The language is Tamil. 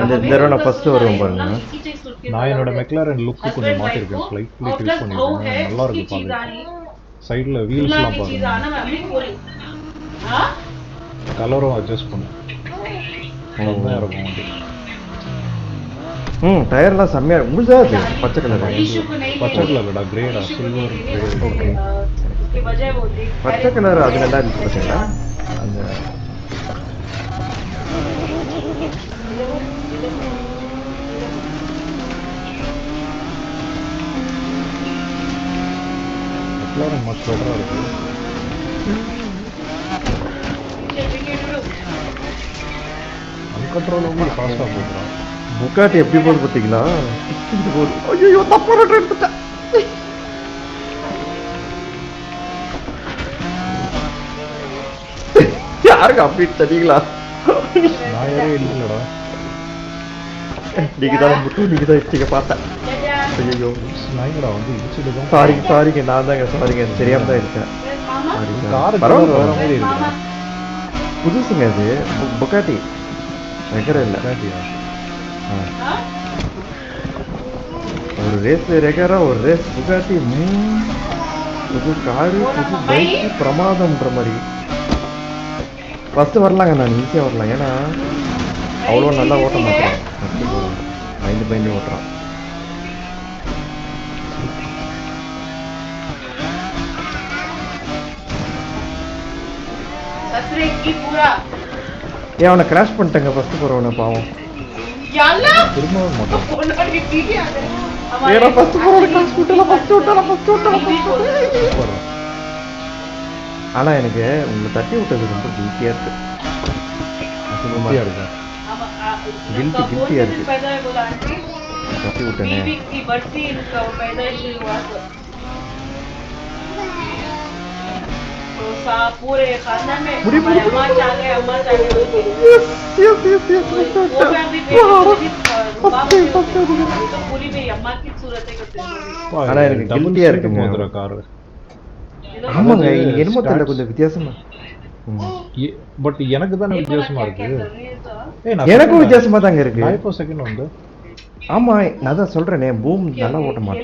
இந்த தடவை ஃபர்ஸ்ட் வருவோம் பாருங்க. நான் என்னோட மெக்லாரன் லுக்கு கொஞ்சம் மாத்திருக்கேன், ஸ்லைட்லி ட்விஸ்ட் பண்ணிருக்கேன். நல்லா இருக்கு பாருங்க. சைடுல வீல்ஸ்லாம் பாருங்க, கலரும் அட்ஜஸ்ட் பண்ணு. செம்மையா இருக்கும் வண்டி. டயர்லாம் செம்மையா முழுசா இருக்கு. பச்சை கலர்டா, கிரேடா, சில்வர் கிரே. ஓகே, பச்சை கலர் அது நல்லா இருந்துச்சு பார்த்தீங்களா? அந்த மெக்லாரன் மச் பெட்டரா இருக்கு. அன்கண்ட்ரோலபிளா ஃபாஸ்டா போகுறான். புகாட்டி எப்படி போகுது பார்த்தீங்களா? ஐயோ, தப்பான ட்ரெயின் எடுத்துட்டேன். யாருக்கு அப்படி தெரியுங்களா? நான் யாரே இல்லடா. நீங்க தான் மட்டும் நீங்க தான் இடிச்சிங்க பார்த்தேன். ஐயோ, நாய்ங்கடா வந்து இடிச்சிட்டு தான். சாரிங்க, நான் தாங்க சாரிங்க, தெரியாம தான் இருக்கேன். கார் பரவாயில்ல, வேற மாதிரி இருக்கு. புதுசுங்க அது, புகாட்டி ரெகர் இல்லை. ஒரு ரேஸ் ரெகரா, ஒரு ரேஸ் புகாட்டி. புது காரு, புது பைக், பிரமாதம்ன்ற மாதிரி. ஃபஸ்ட்டு வரலாங்க, நான் ஈஸியாக வரலாம். ஏன்னா அவ்வளோ நல்லா ஓட்ட மாட்டேன். பயந்து ஓட்டுறான். ஏன் அவனை கிராஷ் பண்ணிட்டேங்க ஃபர்ஸ்ட் போறவனை, பாவம். திரும்ப மாட்டோம். ஏன்னா ஃபர்ஸ்ட் போறவனை கிராஷ் விட்டலாம். ஆனா எனக்கு உங்களை தட்டி விட்டது ரொம்ப கில்ட்டியா இருக்கு. அசிங்கமா இருக்கு. கில்ட்டியா இருக்கு. தட்டி விட்டேனே. पूरे खानदान में अम्मा चाहे तो पूरी में अम्मा की सूरत है. ஆனா எனக்கு கில்ட்டியா இருக்குங்க கார். ஆமாங்க, என்னமோ தெரியல, கொஞ்சம் வித்தியாசமா. பட் எனக்கு தான் வித்தியாசமா இருக்கு. எனக்கும் வித்தியாசமா தாங்க இருக்கு. நான் இப்போ செகண்ட் வந்து. ஆமா, நான் தான் சொல்றேனே, பூம் நல்லா ஓட்ட மாட்டேன்.